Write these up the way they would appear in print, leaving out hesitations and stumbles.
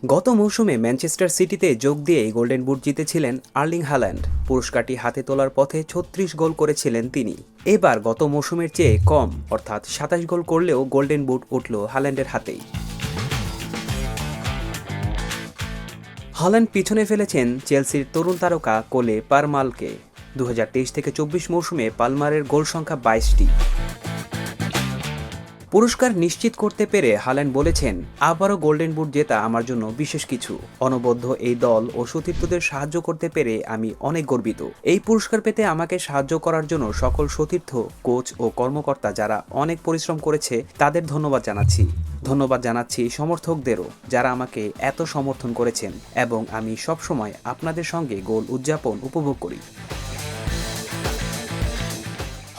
গত মৌসুমে ম্যানচেস্টার সিটিতে যোগ দিয়ে গোল্ডেন বুট জিতেছিলেন আর্লিং হাল্যান্ড। পুরস্কারটি হাতে তোলার পথে ৩৬ গোল করেছিলেন তিনি। এবার গত মৌসুমের চেয়ে কম অর্থাৎ ২৭ গোল করলেও গোল্ডেন বুট উঠল হাল্যান্ডের হাতেই। হল্যান্ড পিছনে ফেলেছেন চেলসির তরুণ তারকা কোলে পারমালকে। ২০২৩ থেকে ২৪ মৌসুমে পালমারের গোল সংখ্যা ২২টি। পুরস্কার নিশ্চিত করতে পেরে হাল্যান্ড বলেছেন, আবারও গোল্ডেন বুট জেতা আমার জন্য বিশেষ কিছু। অনবদ্য এই দল ও সতীর্থদের সাহায্য করতে পেরে আমি অনেক গর্বিত। এই পুরস্কার পেতে আমাকে সাহায্য করার জন্য সকল সতীর্থ, কোচ ও কর্মকর্তা যারা অনেক পরিশ্রম করেছে তাদের ধন্যবাদ জানাচ্ছি। ধন্যবাদ জানাচ্ছি সমর্থকদেরও যারা আমাকে এত সমর্থন করেছেন, এবং আমি সবসময় আপনাদের সঙ্গে গোল উদযাপন উপভোগ করি।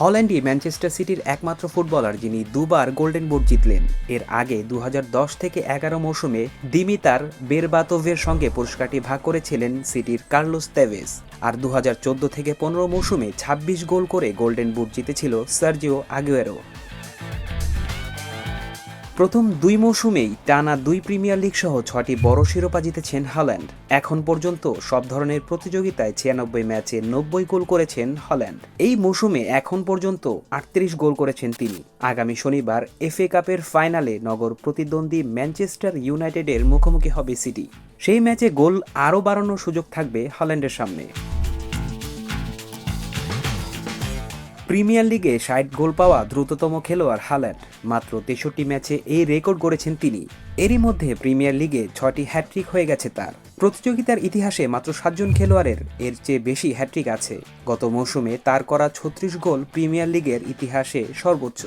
হল্যান্ডই ম্যানচেস্টার সিটির একমাত্র ফুটবলার যিনি দুবার গোল্ডেন বুট জিতলেন। এর আগে ২০১০ থেকে ১১ মৌসুমে দিমিতার বেরবাতোভের সঙ্গে পুরস্কারটি ভাগ করেছিলেন সিটির কার্লোস তেভেজ। আর ২০১৪ থেকে ১৫ মৌসুমে ২৬ গোল করে গোল্ডেন বুট জিতেছিল সার্জিও আগুয়েরো। প্রথম ২ মৌসুমেই টানা ২ প্রিমিয়ার লিগ সহ ৬টি বড় শিরোপা জিতেছেন হল্যান্ড। এখন পর্যন্ত সব ধরনের প্রতিযোগিতায় ৯৬ ম্যাচে ৯০ গোল করেছেন হল্যান্ড। এই মৌসুমে এখন পর্যন্ত ৩৮ গোল করেছেন তিনি। আগামী শনিবার এফএ কাপের ফাইনালে নগর প্রতিদ্বন্দ্বী ম্যানচেস্টার ইউনাইটেডের মুখোমুখি হবে সিটি। সেই ম্যাচে গোল আরও বাড়ানোর সুযোগ থাকবে হল্যান্ডের সামনে। প্রিমিয়ার লিগে ৬০ গোল পাওয়া দ্রুততম খেলোয়াড় হল্যান্ড। মাত্র ৬৩ ম্যাচে এই রেকর্ড গড়েছেন তিনি। এরই মধ্যে প্রিমিয়ার লিগে ৬টি হ্যাট্রিক হয়ে গেছে তার। প্রতিযোগিতার ইতিহাসে মাত্র ৭ জন খেলোয়াড়ের এর চেয়ে বেশি হ্যাট্রিক আছে। গত মৌসুমে তার করা ৩৬ গোল প্রিমিয়ার লিগের ইতিহাসে সর্বোচ্চ।